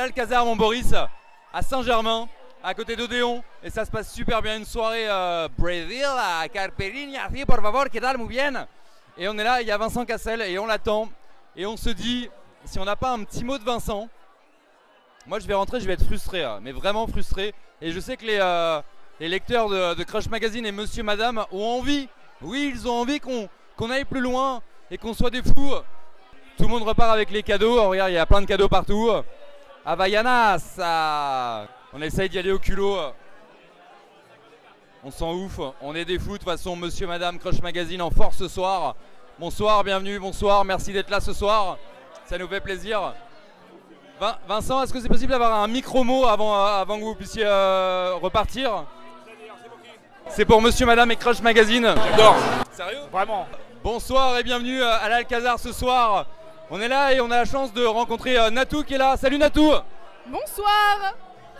l'Alcazar, mon Boris, à Saint-Germain, à côté d'Odéon, et ça se passe super bien, une soirée Brésil, à Caipirinha, sí, por favor, ¿qué tal? Muy bien. Et on est là, il y a Vincent Cassel, et on l'attend, et on se dit, si on n'a pas un petit mot de Vincent, moi je vais rentrer, je vais être frustré, mais vraiment frustré, et je sais que les lecteurs de Crush Magazine et Monsieur Madame ont envie, oui, ils ont envie qu'on aille plus loin, et qu'on soit des fous. Tout le monde repart avec les cadeaux, oh, regarde, il y a plein de cadeaux partout. Havaianas, on essaye d'y aller au culot. On s'en ouf, on est des fous. De toute façon, Monsieur Madame Crush Magazine en force ce soir. Bonsoir, bienvenue, bonsoir, merci d'être là ce soir. Ça nous fait plaisir. Vincent, est-ce que c'est possible d'avoir un micro-mot avant que vous puissiez repartir? C'est pour Monsieur Madame et Crush Magazine. J'adore. Sérieux? Vraiment. Bonsoir et bienvenue à l'Alcazar ce soir. On est là et on a la chance de rencontrer Natou qui est là. Salut Natou. Bonsoir.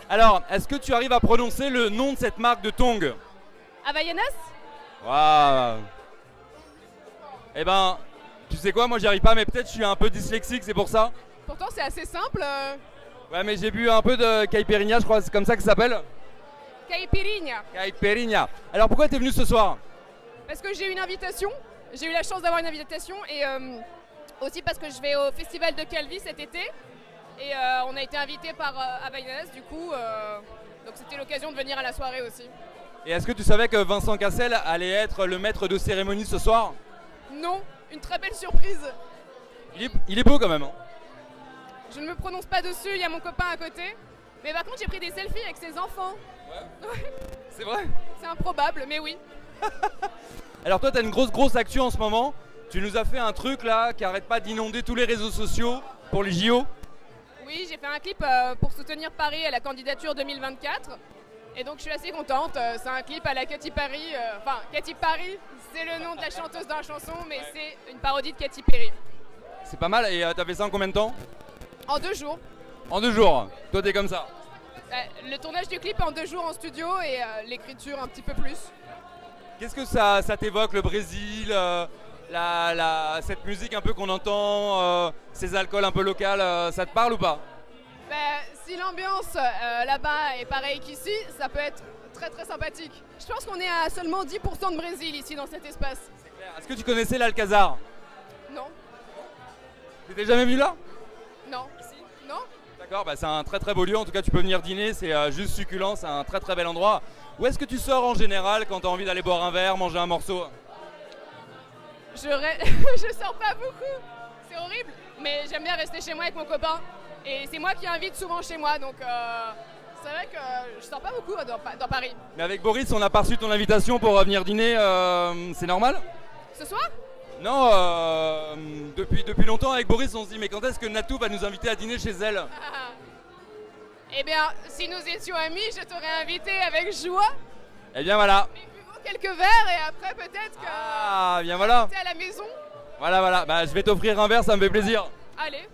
Alors, est-ce que tu arrives à prononcer le nom de cette marque de tongs? Havaianas. Waouh. Eh ben, tu sais quoi, moi j'y arrive pas, mais peut-être je suis un peu dyslexique, c'est pour ça. Pourtant c'est assez simple. Ouais, mais j'ai bu un peu de caipirinha, je crois, c'est comme ça que ça s'appelle. Caipirinha. Caipirinha. Alors pourquoi t'es venu ce soir? Parce que j'ai eu une invitation. J'ai eu la chance d'avoir une invitation et aussi parce que je vais au festival de Calvi cet été. Et on a été invité par Havaianas du coup. Donc c'était l'occasion de venir à la soirée aussi. Et est-ce que tu savais que Vincent Cassel allait être le maître de cérémonie ce soir? Non, une très belle surprise. Il est beau quand même. Hein. Je ne me prononce pas dessus, il y a mon copain à côté. Mais par contre j'ai pris des selfies avec ses enfants. Ouais. C'est vrai? C'est improbable, mais oui. Alors toi, tu as une grosse actu en ce moment. Tu nous as fait un truc là qui arrête pas d'inonder tous les réseaux sociaux pour les JO. Oui, j'ai fait un clip pour soutenir Paris à la candidature 2024. Et donc je suis assez contente. C'est un clip à la Katy Perry. Enfin, Katy Perry, c'est le nom de la chanteuse dans la chanson, mais c'est une parodie de Katy Perry. C'est pas mal. Et t'as fait ça en combien de temps? En 2 jours. En 2 jours. Toi, t'es comme ça. Le tournage du clip en 2 jours en studio et l'écriture un petit peu plus. Qu'est-ce que ça t'évoque, le Brésil, cette musique un peu qu'on entend, ces alcools un peu locaux, ça te parle ou pas? Si l'ambiance là-bas est pareille qu'ici, ça peut être très très sympathique. Je pense qu'on est à seulement 10% de Brésil ici dans cet espace. C'est clair. Est-ce que tu connaissais l'Alcazar? Non. T'étais jamais venu là? Non. Si. Non. D'accord, c'est un très beau lieu, en tout cas tu peux venir dîner, c'est juste succulent, c'est un très bel endroit. Où est-ce que tu sors en général quand tu as envie d'aller boire un verre, manger un morceau? Je sors pas beaucoup, c'est horrible, mais j'aime bien rester chez moi avec mon copain. Et c'est moi qui invite souvent chez moi, donc c'est vrai que je sors pas beaucoup dans Paris. Mais avec Boris, on n'a pas reçu ton invitation pour venir dîner, c'est normal? Ce soir? Non, depuis longtemps avec Boris, on se dit mais quand est-ce que Natou va nous inviter à dîner chez elle? Eh bien, si nous étions amis, je t'aurais invité avec joie. Eh bien voilà. Mais buvons quelques verres et après peut-être que... Ah, bien voilà. T'es à la maison. Voilà, je vais t'offrir un verre, ça me fait plaisir. Allez.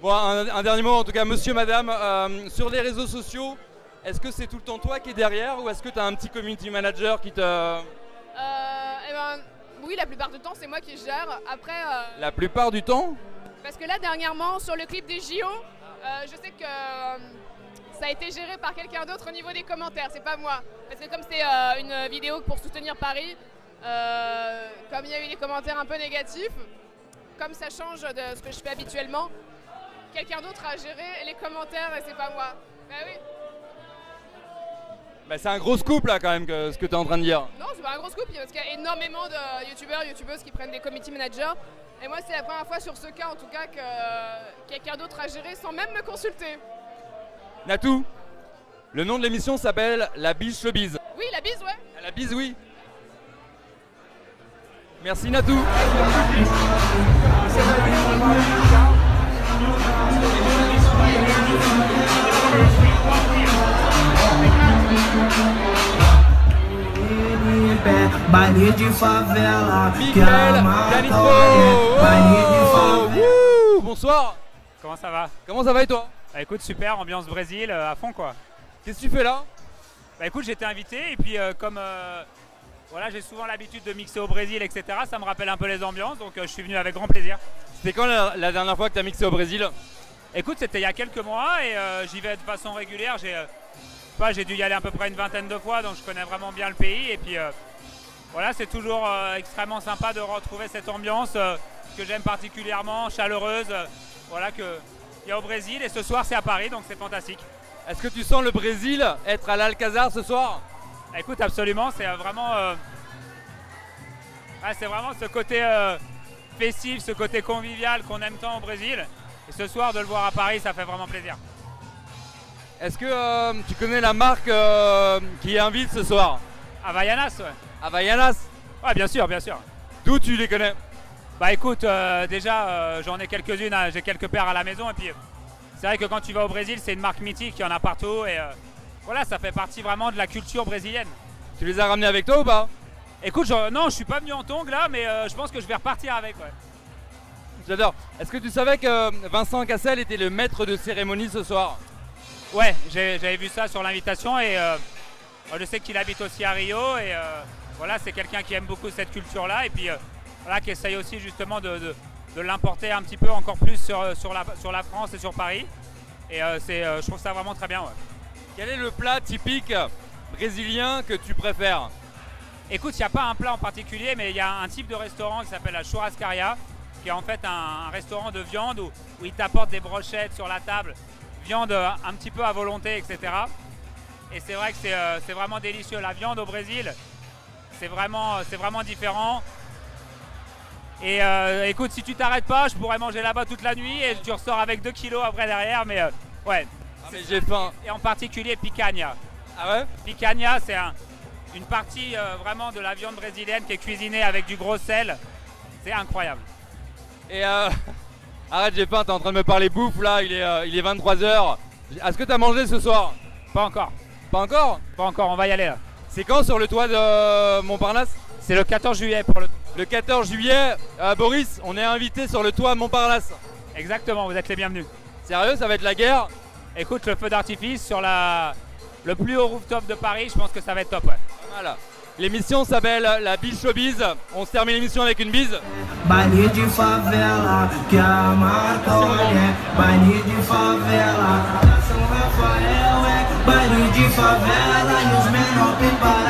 Bon, un dernier mot, en tout cas, Monsieur, Madame, sur les réseaux sociaux, est-ce que c'est tout le temps toi qui es derrière ou est-ce que tu as un petit community manager qui te... Eh ben, oui, la plupart du temps, c'est moi qui gère. Après... La plupart du temps? Parce que là, dernièrement, sur le clip des JO, je sais que ça a été géré par quelqu'un d'autre au niveau des commentaires, c'est pas moi. Parce que comme c'est une vidéo pour soutenir Paris, comme il y a eu des commentaires un peu négatifs, comme ça change de ce que je fais habituellement, quelqu'un d'autre a géré les commentaires et c'est pas moi. Bah oui. C'est un gros scoop là quand même, ce que tu es en train de dire. Non, c'est pas un gros scoop, parce qu'il y a énormément de youtubeurs, youtubeuses qui prennent des community managers. Et moi, c'est la première fois sur ce cas, en tout cas, que quelqu'un d'autre a géré sans même me consulter. Natou, le nom de l'émission s'appelle La Bise Showbiz. Oui, la bise, ouais. La bise, oui. Merci Natou. Baile de favela, Miguel Canitro. Bonsoir. Comment ça va? Comment ça va et toi? Bah écoute, super, ambiance Brésil à fond quoi. Qu'est-ce que tu fais là? Bah écoute, j'ai été invité et puis comme voilà, j'ai souvent l'habitude de mixer au Brésil, etc. Ça me rappelle un peu les ambiances, donc je suis venu avec grand plaisir. C'était quand la dernière fois que tu as mixé au Brésil? Écoute, c'était il y a quelques mois et j'y vais de façon régulière. J'ai dû y aller à peu près une vingtaine de fois, donc je connais vraiment bien le pays. Et puis voilà, c'est toujours extrêmement sympa de retrouver cette ambiance que j'aime particulièrement, chaleureuse, voilà, qu'il y a au Brésil. Et ce soir, c'est à Paris, donc c'est fantastique. Est-ce que tu sens le Brésil être à l'Alcazar ce soir? Écoute, absolument, c'est vraiment ce côté festif, ce côté convivial qu'on aime tant au Brésil. Et ce soir, de le voir à Paris, ça fait vraiment plaisir. Est-ce que tu connais la marque qui invite ce soir? Havaianas, ouais. Havaianas? Ouais, bien sûr, bien sûr. D'où tu les connais? Bah écoute, déjà, j'en ai quelques-unes, hein, j'ai quelques paires à la maison. Et puis, c'est vrai que quand tu vas au Brésil, c'est une marque mythique, il y en a partout. Et voilà, ça fait partie vraiment de la culture brésilienne. Tu les as ramenés avec toi ou pas? Écoute, non, je suis pas venu en tongs là, mais je pense que je vais repartir avec, ouais. J'adore. Est-ce que tu savais que Vincent Cassel était le maître de cérémonie ce soir? Ouais, j'avais vu ça sur l'invitation et je sais qu'il habite aussi à Rio et voilà, c'est quelqu'un qui aime beaucoup cette culture-là et puis voilà, qui essaye aussi justement de l'importer un petit peu encore plus sur la France et sur Paris. Et je trouve ça vraiment très bien. Ouais. Quel est le plat typique brésilien que tu préfères? Écoute, il n'y a pas un plat en particulier, mais il y a un type de restaurant qui s'appelle la churrascaria, qui est en fait un restaurant de viande où ils t'apportent des brochettes sur la table, viande un petit peu à volonté, etc. Et c'est vrai que c'est vraiment délicieux. La viande au Brésil, c'est vraiment différent. Et écoute, si tu t'arrêtes pas, je pourrais manger là-bas toute la nuit et tu ressors avec 2 kilos après derrière, mais ouais. Ah, mais j'ai faim. Et en particulier picanha. Ah ouais? Picanha, c'est une partie vraiment de la viande brésilienne qui est cuisinée avec du gros sel. C'est incroyable. Et arrête, j'ai faim, t'es en train de me parler bouffe là, il est 23h. Est-ce que t'as mangé ce soir? Pas encore. Pas encore? Pas encore, on va y aller là. C'est quand sur le toit de Montparnasse? C'est le 14 juillet pour le 14 juillet, Boris, on est invité sur le toit de Montparnasse. Exactement, vous êtes les bienvenus. Sérieux, ça va être la guerre? Écoute, le feu d'artifice sur le plus haut rooftop de Paris, je pense que ça va être top, ouais. Voilà. L'émission s'appelle la Bise Showbiz. On se termine l'émission avec une bise. Baile de favela, que a marca olha. Baile de favela, São Rafael é baile de favela e os menores preparam.